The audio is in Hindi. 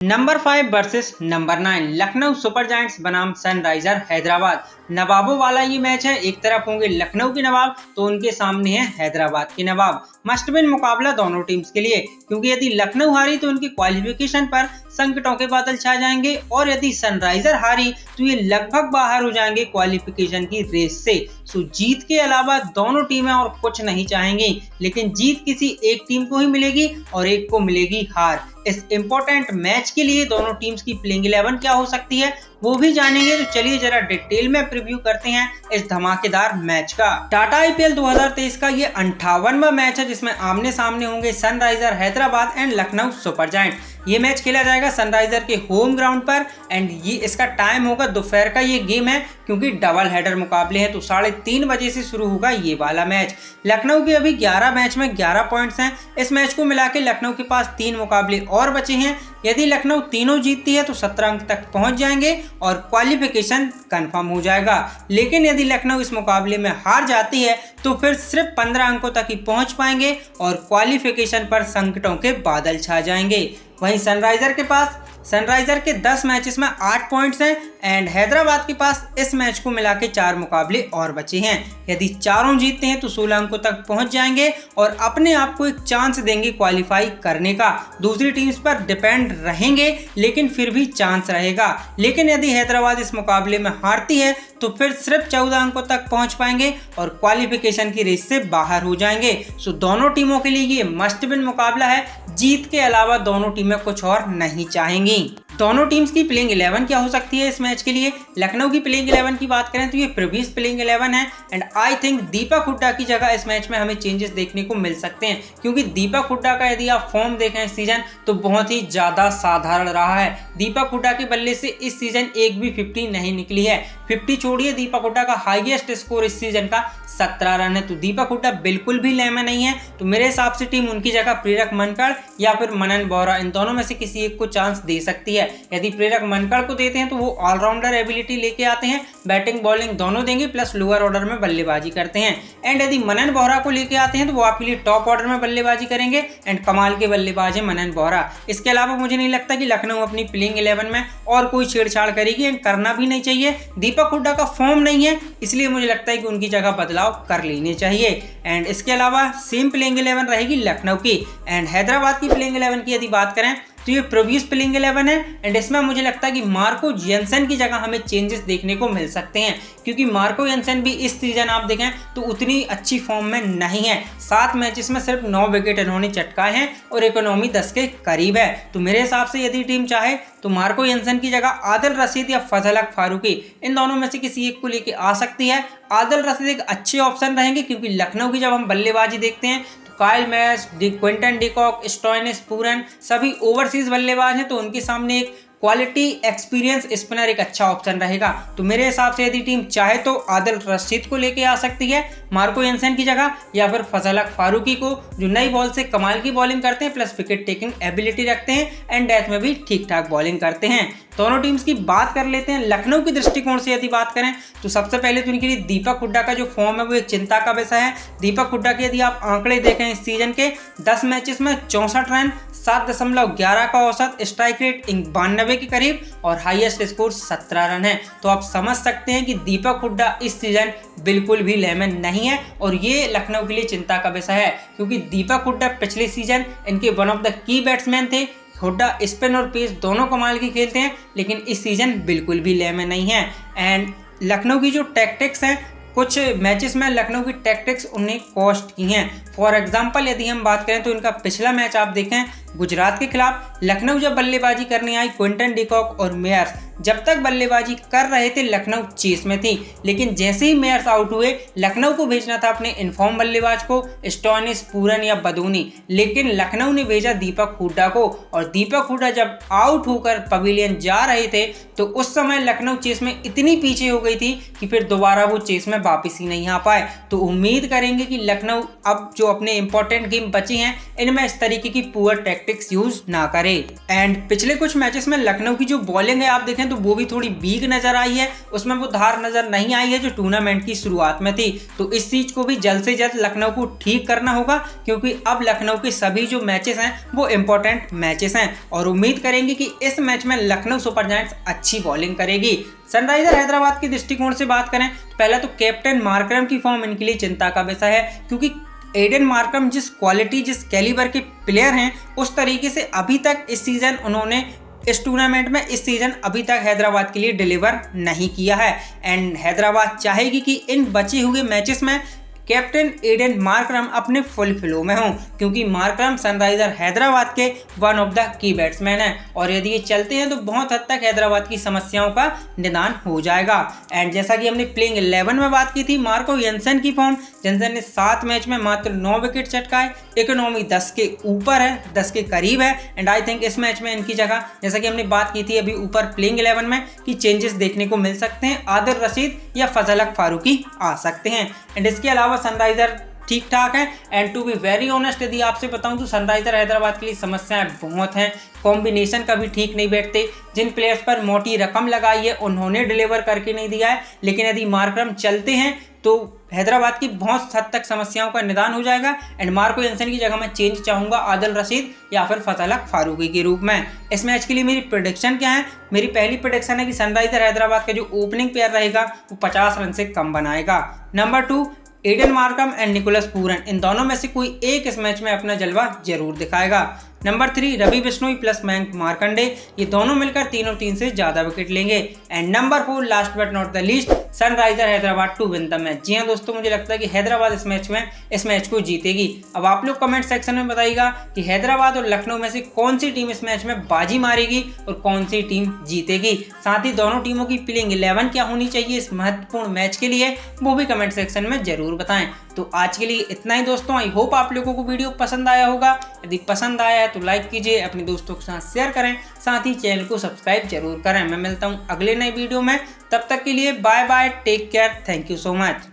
Number 5 versus number 9 Lucknow super giants बनाम सनराइजर हैदराबाद। नवाबों वाला ये मैच है। एक तरफ होंगे लखनऊ के नवाब तो उनके सामने है हैदराबाद के नवाब। मस्ट विन मुकाबला दोनों टीम्स के लिए, क्योंकि यदि लखनऊ हारी तो उनकी क्वालिफिकेशन पर संकटों के बादल छा जाएंगे और यदि सनराइजर हारी तो ये लगभग बाहर हो जाएंगे क्वालिफिकेशन की रेस से। सो जीत के अलावा दोनों टीमें और कुछ नहीं चाहेंगी, लेकिन जीत किसी एक टीम को ही मिलेगी और एक को मिलेगी हार। इस इम्पोर्टेंट मैच के लिए दोनों टीम्स की प्लेइंग 11 क्या हो सकती है वो भी जानेंगे। तो चलिए जरा डिटेल में प्रीव्यू करते हैं इस धमाकेदार मैच का। टाटा आईपीएल 2023 का ये 58वां मैच है जिसमें आमने सामने होंगे Sunriser Hyderabad and Lucknow super giant. ये मैच खेला जाएगा सनराइजर के होम ग्राउंड पर एंड ये इसका टाइम होगा दोपहर का ये गेम है, क्योंकि डबल हेडर मुकाबले हैं तो 3:30 बजे से शुरू होगा ये वाला मैच। लखनऊ के अभी 11 मैच में 11 पॉइंट्स हैं। इस मैच को मिला के लखनऊ के पास 3 मुकाबले और बचे हैं। यदि लखनऊ तीनों जीतती है तो 17 अंक तक पहुंच जाएंगे और क्वालिफिकेशन कंफर्म हो जाएगा। लेकिन यदि लखनऊ इस मुकाबले में हार जाती है तो फिर सिर्फ 15 अंकों तक ही पहुंच पाएंगे और क्वालिफिकेशन पर संकटों के बादल छा जाएंगे। वहीं सनराइजर के 10 मैचेस में 8 पॉइंट्स हैं एंड हैदराबाद के पास इस मैच को मिला के 4 मुकाबले और बचे हैं। यदि चारों जीतते हैं तो 16 अंकों तक पहुंच जाएंगे और अपने आप को एक चांस देंगे क्वालिफाई करने का। दूसरी टीम्स पर डिपेंड रहेंगे लेकिन फिर भी चांस रहेगा। लेकिन यदि हैदराबाद इस मुकाबले में हारती है तो फिर सिर्फ 14 अंकों तक पहुंच पाएंगे और क्वालिफिकेशन की रेस से बाहर हो जाएंगे। सो दोनों टीमों के लिए ये मस्ट विन मुकाबला है। जीत के अलावा दोनों टीमें कुछ और नहीं चाहेंगी। दोनों टीम्स की प्लेइंग 11 क्या हो सकती है इस मैच के लिए। लखनऊ की प्लेइंग 11 की बात करें तो ये प्रीवियस प्लेइंग 11 है एंड आई थिंक दीपक हुड्डा की जगह इस मैच में हमें चेंजेस देखने को मिल सकते हैं, क्योंकि दीपक हुड्डा का यदि आप फॉर्म देखें इस सीजन तो बहुत ही ज्यादा साधारण रहा है। दीपक हुड्डा के बल्ले से इस सीजन एक भी 50 नहीं निकली है। 50 छोड़िए, दीपक हुड्डा का हाईएस्ट स्कोर इस सीजन का 17 रन है। तो दीपक हुड्डा बिल्कुल भी लेमा नहीं है। तो मेरे हिसाब से टीम उनकी जगह प्रेरक मनकड़ या फिर मनन बोहरा, इन दोनों में से किसी एक को चांस दे सकती है। यदि प्रेरक मनकड़ को देते हैं तो वो ऑलराउंडर एबिलिटी लेके आते हैं, बैटिंग बॉलिंग दोनों देंगे प्लस लोअर ऑर्डर में बल्लेबाजी करते हैं। एंड यदि मनन बोहरा को लेके आते हैं तो वो आपके लिए टॉप ऑर्डर में बल्लेबाजी करेंगे एंड कमाल के बल्लेबाज है मनन बोहरा। इसके अलावा मुझे नहीं लगता कि लखनऊ अपनी प्लेइंग 11 में और कोई छेड़छाड़ करेगी एंड करना भी नहीं चाहिए। दीपक हुड्डा का फॉर्म नहीं है, इसलिए मुझे लगता है कि उनकी जगह बदलाव कर लेने चाहिए। एंड इसके अलावा सेम प्लेइंग 11 रहेगी लखनऊ की। एंड हैदराबाद की प्लेइंग 11 की यदि बात करें तो ये प्रीवियस प्लेइंग 11 है एंड इसमें मुझे लगता है कि मार्को जेनसन की जगह हमें चेंजेस देखने को मिल सकते हैं, क्योंकि मार्को जेनसन भी इस सीजन आप देखें तो उतनी अच्छी फॉर्म में नहीं है। 7 मैचेस में सिर्फ 9 विकेट इन्होंने चटकाए हैं और इकोनॉमी 10 के करीब है। तो मेरे हिसाब से यदि टीम चाहे तो मार्को जेनसन की जगह आदिल रशीद या फजल हक फारूकी, इन दोनों में से किसी एक को लेके आ सकती है। आदिल रशीद एक अच्छे ऑप्शन रहेंगे, क्योंकि लखनऊ की जब हम बल्लेबाजी देखते हैं Kyle Mayers, Quinton de Kock, Stoinis Pooran overseas ओवरसीज बल्लेबाज हैं, तो उनके सामने एक क्वालिटी एक्सपीरियंस स्पिनर एक अच्छा ऑप्शन रहेगा। तो मेरे हिसाब से यदि टीम चाहे तो आदिल रशीद को लेके आ सकती है मार्को जेनसन की जगह, या फिर फजल हक फारूकी को, जो नई बॉल से कमाल की बॉलिंग करते हैं प्लस विकेट टेकिंग एबिलिटी रखते हैं एंड डेथ में भी ठीक ठाक बॉलिंग करते हैं। दोनों टीम्स की बात कर लेते हैं। लखनऊ की दृष्टिकोण से यदि बात करें तो सबसे पहले तो उनके लिए दीपक हुड्डा का जो फॉर्म है वो एक चिंता का विषय है। दीपक हुड्डा के यदि आप आंकड़े देखें इस सीजन के 10 मैचेस में 64 रन, 7.11 का औसत, स्ट्राइक रेट 92 के करीब और हाईएस्ट स्कोर 17 रन है। तो आप समझ सकते हैं कि दीपक हुड्डा इस सीजन बिल्कुल भी लेमन नहीं है और ये लखनऊ के लिए चिंता का विषय है, क्योंकि दीपक हुड्डा पिछले सीजन इनके one of the key batsman थे। हुड्डा स्पिन और पेस दोनों कमाल की खेलते हैं, लेकिन इस सीजन बिल्कुल भी लेमन नहीं है। एंड लखनऊ की जो टैक्टिक्स हैं, कुछ मैचेस में लखनऊ की टैक्टिक्स उन्हें कॉस्ट की हैं। फॉर एग्जांपल यदि हम बात करें तो इनका पिछला मैच आप देखें गुजरात के खिलाफ, लखनऊ जब बल्लेबाजी करने आई क्विंटन डिकॉक और मेयर्स जब तक बल्लेबाजी कर रहे थे लखनऊ चेस में थी, लेकिन जैसे ही मेयर्स आउट हुए लखनऊ को भेजना था अपने इनफॉर्म बल्लेबाज को स्टोइनिस, पूरन या बदूनी, लेकिन लखनऊ ने भेजा दीपक हुड्डा को। और दीपक हुड्डा जब आउट होकर पवेलियन जा रहे थे तो उस समय लखनऊ चेस में इतनी पीछे हो गई थी कि फिर दोबारा वो चेस में वापस ही नहीं आ पाए। तो उम्मीद करेंगे कि लखनऊ अब जो अपने इंपॉर्टेंट गेम बचे हैं इनमें इस तरीके की पुअर टैक्टिक्स यूज ना करे। एंड पिछले कुछ मैचेस में लखनऊ की जो बॉलिंग है आप देखें तो वो भी थोड़ी वीक नजर आई है, उसमें वो धार नजर नहीं आई है जो टूर्नामेंट की शुरुआत में थी। तो इस चीज को भी जल्द से जल्द लखनऊ को ठीक करना होगा, क्योंकि अब लखनऊ के सभी जो मैचेस हैं वो इंपॉर्टेंट मैचेस हैं और उम्मीद करेंगे कि इस मैच में लखनऊ सुपर जायंट्स अच्छी बॉलिंग करेगी। सनराइजर हैदराबाद के दृष्टिकोण से बात करें तो पहला तो कैप्टन मार्करम की फॉर्म इनके लिए चिंता का विषय है, क्योंकि एडन मार्करम जिस क्वालिटी जिस कैलिबर के प्लेयर हैं उस तरीके से अभी तक इस सीजन उन्होंने इस टूर्नामेंट में इस सीजन अभी तक हैदराबाद के लिए डिलीवर नहीं किया है। एंड हैदराबाद चाहेगी कि इन बचे हुए मैचेस में कैप्टन एडन मार्करम अपने फुल फ्लो में हों, क्योंकि मार्करम सनराइजर हैदराबाद के one of the key batsman हैं और यदि ये चलते हैं तो बहुत हद तक हैदराबाद की समस्याओं का निदान हो जाएगा। एंड जैसा कि हमने प्लेइंग 11 में बात की थी, मार्को यंसन की फॉर्म, यंसन ने 7 मैच में मात्र 9 विकेट चटकाए, इकोनॉमी 10 के ऊपर है, 10 के करीब है। एंड आई थिंक इस मैच में इनकी जगह, जैसा कि हमने बात की थी अभी ऊपर प्लेइंग 11 में, कि चेंजेस देखने को मिल सकते हैं, आदिल रशीद या फजल हक फारूकी आ सकते हैं। एंड इसके अलावा सनराइजर ठीक ठाक है। And to be very honest यदि आपसे बताऊं तो सनराइजर हैदराबाद के लिए समस्याएं बहुत हैं, कॉम्बिनेशन कभी ठीक नहीं बैठते, जिन प्लेयर्स पर मोटी रकम लगाई है उन्होंने डिलीवर करके नहीं दिया है। लेकिन यदि मार्करम चलते हैं तो हैदराबाद की बहुत हद तक समस्याओं का निदान हो जाएगा। एंड मार्को यंसन की जगह मैं चेंज चाहूंगा आदिल रशीद या फिर फजल हक फारूकी के रूप में। इस मैच के लिए मेरी प्रेडिक्शन क्या है? मेरी पहली प्रेडिक्शन है कि सनराइजर हैदराबाद का जो ओपनिंग पेयर रहेगा वो 50 रन से कम बनाएगा। Number 2 Aiden Markram and Nicholas Pooran, इन दोनों में से कोई एक इस मैच में अपना जलवा जरूर दिखाएगा। नंबर 3 रवि बिश्नोई प्लस मयंक मार्कंडे, ये दोनों मिलकर 3 और 3 से ज्यादा विकेट लेंगे। And number 4 last but not the least Sunriser Hyderabad to win the match. जी हाँ दोस्तों, मुझे लगता है कि हैदराबाद इस मैच को जीतेगी। अब आप लोग कमेंट सेक्शन में बताइएगा कि हैदराबाद और लखनऊ में से कौन सी टीम इस मैच में बाजी मारेगी और कौन सी टीम जीतेगी। साथ ही दोनों टीमों की प्लेइंग 11 क्या होनी चाहिए इस महत्वपूर्ण मैच के लिए, वो भी कमेंट सेक्शन में जरूर बताएं। तो आज के लिए इतना ही दोस्तों, आई होप आप लोगों को वीडियो पसंद आया होगा। यदि पसंद आया है तो लाइक कीजिए, अपने दोस्तों के साथ शेयर करें, साथ ही चैनल को सब्सक्राइब जरूर करें। मैं मिलता हूं अगले नए वीडियो में, तब तक के लिए bye bye, take care, thank you so much.